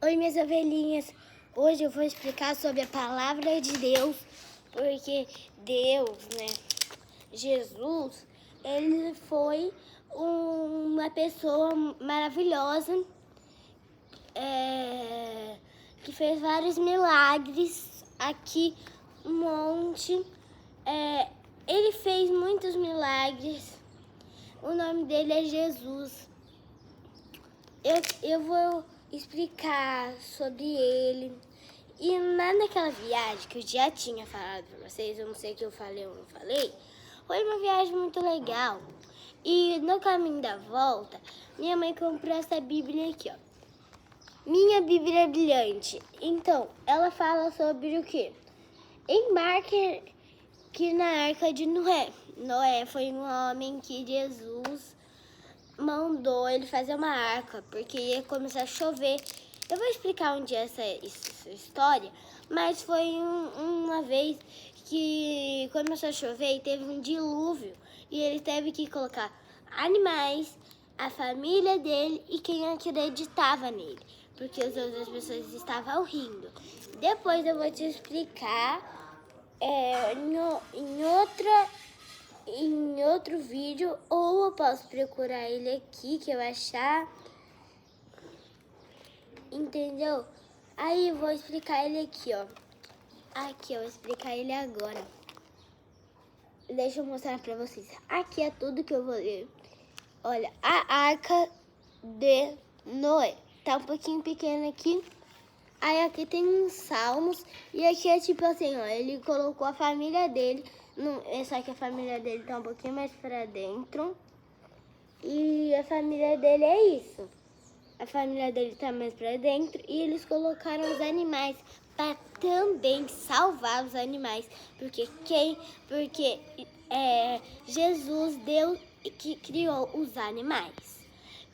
Oi, minhas ovelhinhas. Hoje eu vou explicar sobre a palavra de Deus, porque Deus, Jesus, ele foi uma pessoa maravilhosa, que fez vários milagres aqui, um monte. Ele fez muitos milagres. O nome dele é Jesus. Eu vou explicar sobre ele. E naquela viagem que eu já tinha falado pra vocês, eu não sei o que eu falei ou não falei, foi uma viagem muito legal. E no caminho da volta, minha mãe comprou essa Bíblia aqui, ó. Minha Bíblia Brilhante. Então, ela fala sobre o quê? Embarque que na Arca de Noé. Noé foi um homem que Jesus mandou ele fazer uma arca, porque ia começar a chover. Eu vou explicar um dia essa história, mas foi uma vez que começou a chover e teve um dilúvio, e ele teve que colocar animais, a família dele e quem acreditava nele, porque as outras pessoas estavam rindo. Depois eu vou te explicar em outro vídeo, ou eu posso procurar ele aqui que eu achar, entendeu? Aí eu vou explicar ele aqui, ó. Aqui, eu vou explicar ele agora. Deixa eu mostrar pra vocês. Aqui é tudo que eu vou ler. Olha, a Arca de Noé. Tá um pouquinho pequeno aqui. Aí aqui tem uns salmos. E aqui é tipo assim, ó. Ele colocou a família dele. Só que a família dele tá um pouquinho mais pra dentro. E a família dele é isso. A família dele tá mais pra dentro. E eles colocaram os animais para também salvar os animais. Porque Jesus, Deus, que criou os animais.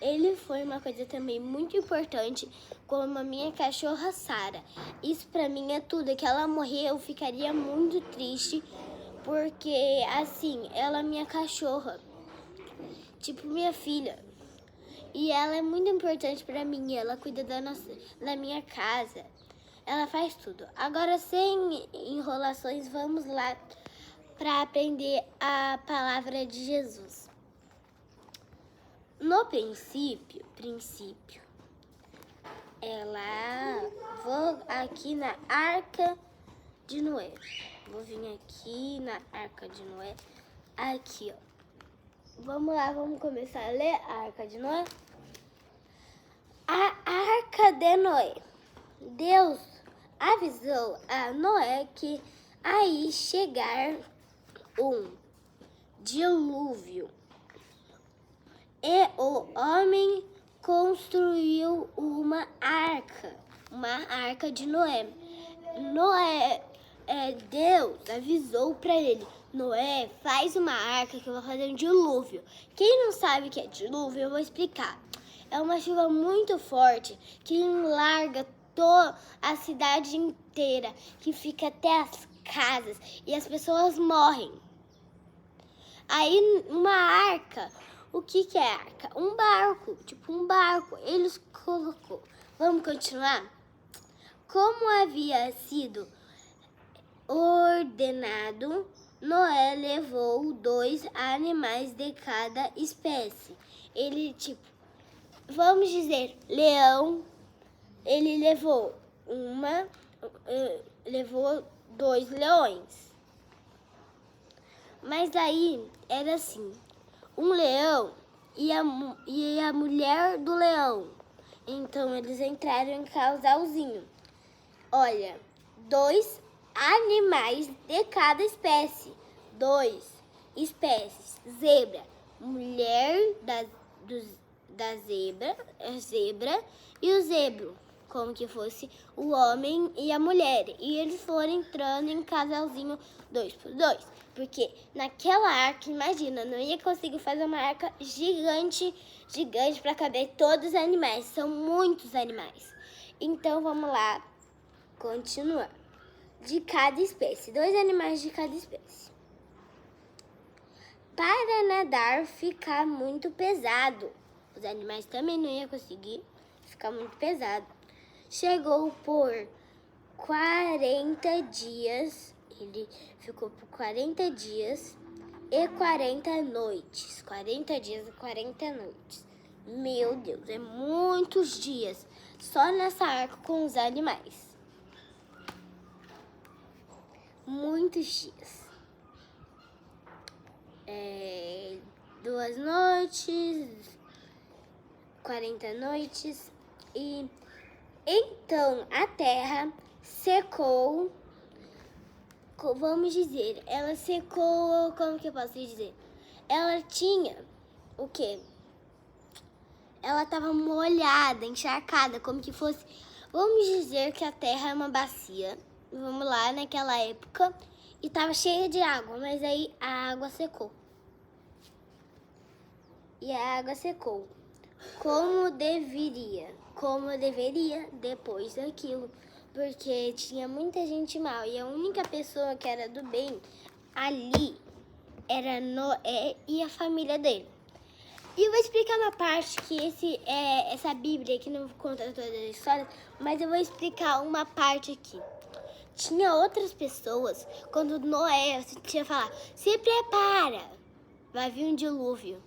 Ele foi uma coisa também muito importante, como a minha cachorra Sara. Isso pra mim é tudo. É que ela morrer, eu ficaria muito triste. Porque, assim, ela é minha cachorra. Tipo, minha filha. E ela é muito importante pra mim. Ela cuida da minha casa. Ela faz tudo. Agora, sem enrolações, vamos lá para aprender a palavra de Jesus. No princípio, vou aqui na Arca de Noé. Vou vir aqui na Arca de Noé. Aqui, ó. Vamos lá, vamos começar a ler a Arca de Noé. A Arca de Noé. Deus avisou a Noé que aí chegar um dilúvio. E o homem construiu uma arca de Noé. Deus avisou para ele: Noé, faz uma arca que eu vou fazer um dilúvio. Quem não sabe o que é dilúvio, eu vou explicar. É uma chuva muito forte que larga toda a cidade inteira, que fica até as casas e as pessoas morrem. Aí uma arca, o que é arca? Um barco, tipo um barco. Eles colocou. Vamos continuar? Como havia sido ordenado, Noé levou 2 animais de cada espécie. Ele, tipo, vamos dizer, leão, ele levou 2 leões. Mas aí era assim, um leão e a mulher do leão. Então eles entraram em casalzinho. Olha, 2 animais de cada espécie. 2 espécies. Zebra, mulher da zebra e o zebro, como que fosse o homem e a mulher. E eles foram entrando em casalzinho 2 por 2. Porque naquela arca, imagina, não ia conseguir fazer uma arca gigante para caber todos os animais. São muitos animais. Então vamos lá, continuar. De cada espécie, 2 animais de cada espécie. Para nadar ficar muito pesado. Os animais também não iam conseguir, ficar muito pesado. chegou por 40 dias, ele ficou por 40 dias e 40 noites. 40 dias e 40 noites. Meu Deus, é muitos dias só nessa arca com os animais. Muitos dias. 2 noites, 40 noites. E então a terra secou. Vamos dizer, ela secou, como que eu posso dizer? Ela tinha o quê? Ela estava molhada, encharcada, como que fosse. Vamos dizer que a terra é uma bacia. Vamos lá, naquela época. E estava cheia de água, mas aí a água secou. E a água secou. Como deveria depois daquilo. Porque tinha muita gente mal. E a única pessoa que era do bem ali era Noé e a família dele. E eu vou explicar uma parte que essa Bíblia aqui não conta toda a história, mas eu vou explicar uma parte aqui. Tinha outras pessoas, quando Noé tinha falar, se prepara, vai vir um dilúvio.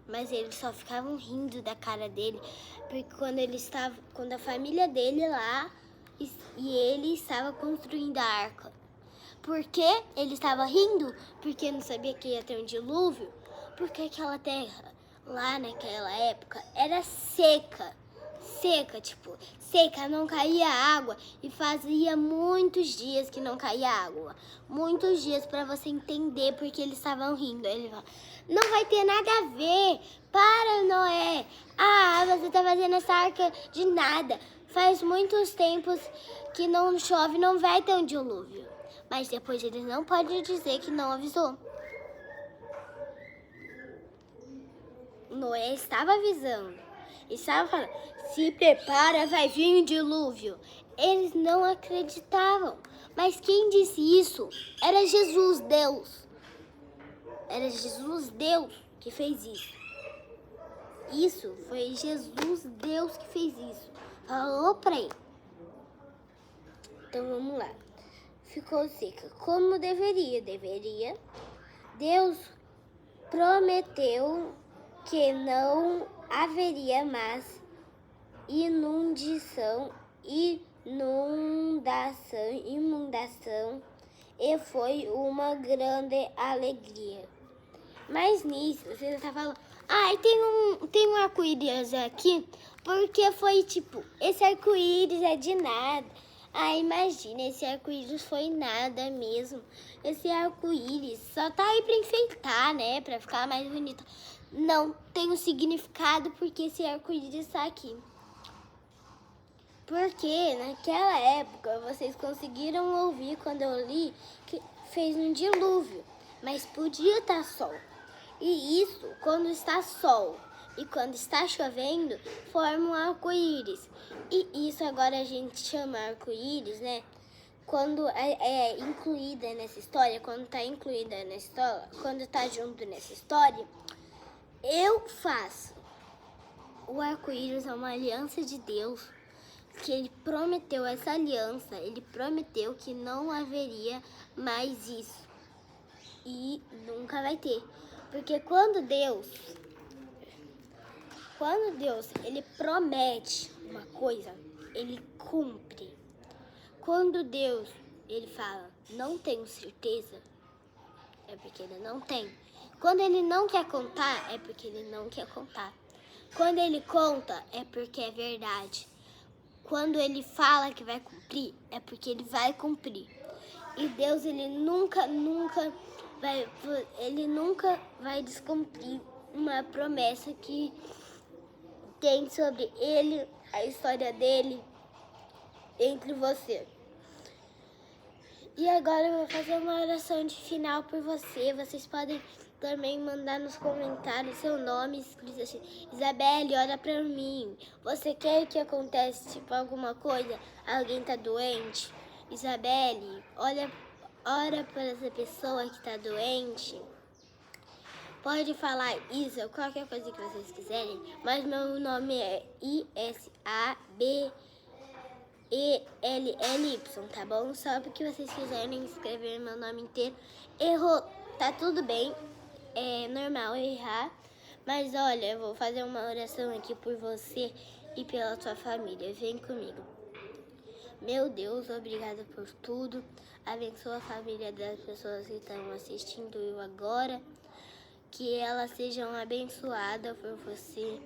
Mas eles só ficavam rindo da cara dele, porque quando a família dele lá, e ele estava construindo a arca. Por que ele estava rindo? Porque não sabia que ia ter um dilúvio. Porque aquela terra, lá naquela época, era seca. Seca, não caía água. E fazia muitos dias que não caía água. Muitos dias para você entender porque eles estavam rindo. Ele fala, não vai ter nada a ver. Para, Noé. Você tá fazendo essa arca de nada. Faz muitos tempos que não chove, não vai ter um dilúvio. Mas depois eles não podem dizer que não avisou. Noé estava avisando. Estava falando, se prepara, vai vir um dilúvio. Eles não acreditavam. Mas quem disse isso? Era Jesus, Deus. Era Jesus, Deus, que fez isso. Isso, foi Jesus, Deus, que fez isso. Falou pra ele. Então vamos lá. Ficou seca. Como deveria? Deus prometeu que não haveria mais inundação, e foi uma grande alegria. Mas nisso, você está falando, tem um arco-íris aqui, porque foi tipo, esse arco-íris é de nada. Imagina, esse arco-íris foi nada mesmo. Esse arco-íris só tá aí pra enfeitar, né, pra ficar mais bonito. Não, tem um significado porque esse arco-íris está aqui. Porque naquela época vocês conseguiram ouvir quando eu li que fez um dilúvio, mas podia estar sol. E isso, quando está sol e quando está chovendo, forma um arco-íris. E isso agora a gente chama arco-íris, né? Quando é incluída nessa história, quando está incluída nessa história, quando está junto nessa história, eu faço. O arco-íris é uma aliança de Deus, que ele prometeu essa aliança, ele prometeu que não haveria mais isso. E nunca vai ter. Porque quando Deus ele promete uma coisa, ele cumpre. Quando Deus ele fala, não tenho certeza, é porque ele não tem. Quando ele não quer contar, é porque ele não quer contar. Quando ele conta, é porque é verdade. Quando ele fala que vai cumprir, é porque ele vai cumprir. E Deus, ele nunca vai descumprir uma promessa que tem sobre ele, a história dele, entre você. E agora eu vou fazer uma oração de final por você. Vocês podem também mandar nos comentários seu nome escrito assim, Isabelle, ora pra mim. Você quer que aconteça tipo alguma coisa? Alguém tá doente? Isabelle, ora para essa pessoa que tá doente. pode falar isso, qualquer coisa que vocês quiserem, mas meu nome é ISABELLY, tá bom? Só porque vocês quiserem escrever meu nome inteiro, errou, tá tudo bem, é normal errar, mas olha, eu vou fazer uma oração aqui por você e pela sua família, vem comigo. Meu Deus, obrigada por tudo, abençoa a família das pessoas que estão assistindo eu agora, que elas sejam abençoadas por você.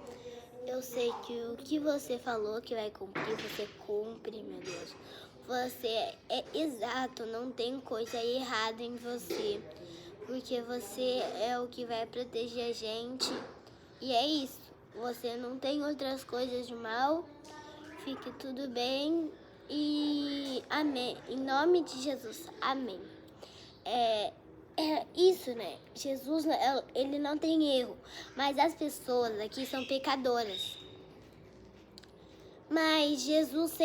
Eu sei que o que você falou que vai cumprir, você cumpre, meu Deus. Você é exato, não tem coisa errada em você, porque você é o que vai proteger a gente. E é isso, você não tem outras coisas de mal, fique tudo bem e amém. Em nome de Jesus, amém. É isso, né? Jesus, ele não tem erro, mas as pessoas aqui são pecadoras. Mas Jesus,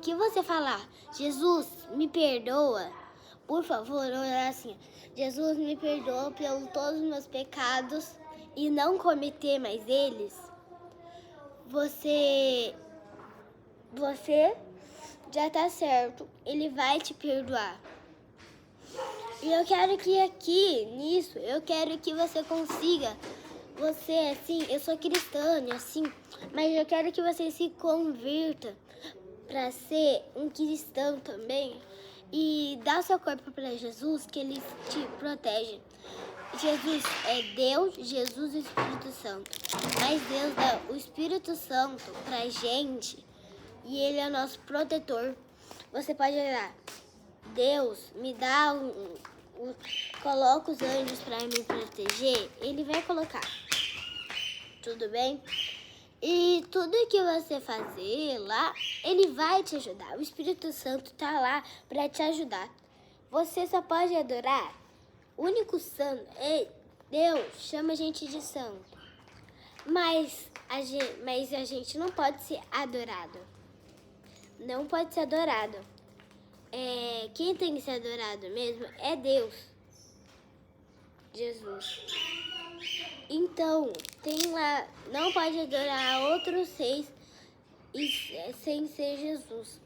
que você falar, Jesus, me perdoa, por favor, orar assim, Jesus, me perdoa pelos todos os meus pecados e não cometer mais eles. Você já tá certo, ele vai te perdoar. E eu quero que aqui, nisso, eu quero que você consiga, você, assim, eu sou cristã, assim, mas eu quero que você se convirta para ser um cristão também e dá seu corpo para Jesus, que ele te protege. Jesus é Deus, Jesus e o Espírito Santo. Mas Deus dá o Espírito Santo pra gente e ele é o nosso protetor. Você pode orar, Deus, me dá coloca os anjos para me proteger. Ele vai colocar. Tudo bem? E tudo que você fazer lá, ele vai te ajudar. O Espírito Santo tá lá para te ajudar. Você só pode adorar o único santo. Deus chama a gente de santo. Mas a gente não pode ser adorado. Não pode ser adorado. Quem tem que ser adorado mesmo é Deus, Jesus. Então, tem lá, não pode adorar outros seis sem ser Jesus.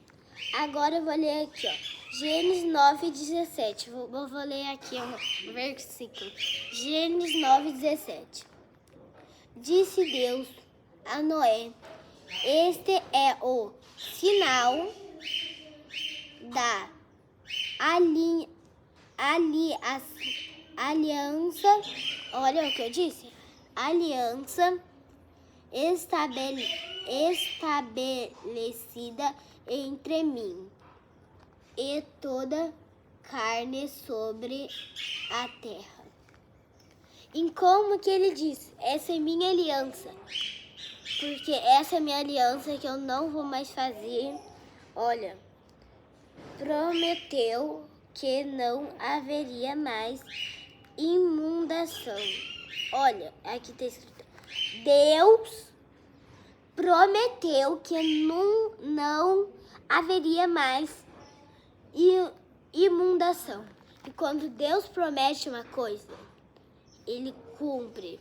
Agora eu vou ler aqui, ó, Gênesis 9:17. Vou ler aqui o versículo. Gênesis 9:17. Disse Deus a Noé: este é o sinal da aliança, olha o que eu disse, aliança estabelecida entre mim e toda carne sobre a terra. E como que ele diz? Essa é minha aliança, porque essa é minha aliança que eu não vou mais fazer. Olha, prometeu que não haveria mais inundação. Olha, aqui está escrito: Deus prometeu que não haveria mais inundação. E quando Deus promete uma coisa, ele cumpre.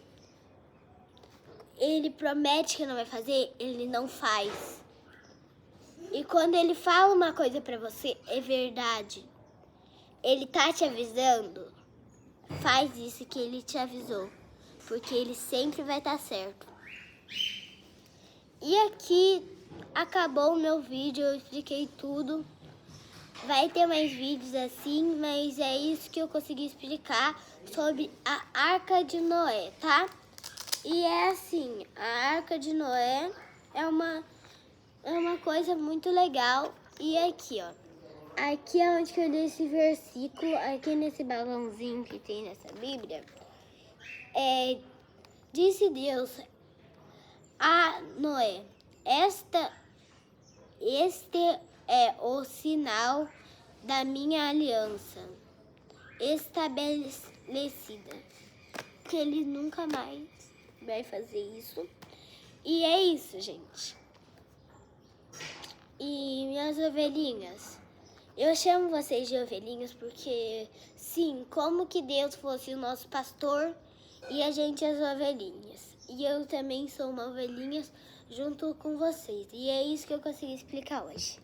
Ele promete que não vai fazer, ele não faz. E quando ele fala uma coisa pra você, é verdade. Ele tá te avisando. Faz isso que ele te avisou, porque ele sempre vai estar certo. E aqui acabou o meu vídeo, eu expliquei tudo. Vai ter mais vídeos assim, mas é isso que eu consegui explicar sobre a Arca de Noé, tá? E é assim, a Arca de Noé é uma coisa muito legal. E aqui, ó, aqui é onde que eu li esse versículo, aqui nesse balãozinho que tem nessa Bíblia, disse Deus a Noé: este é o sinal da minha aliança estabelecida, que ele nunca mais vai fazer isso. E é isso, gente. E minhas ovelhinhas, eu chamo vocês de ovelhinhas porque, sim, como que Deus fosse o nosso pastor E a gente é as ovelhinhas. E eu também sou uma ovelhinha junto com vocês. E é isso que eu consegui explicar hoje.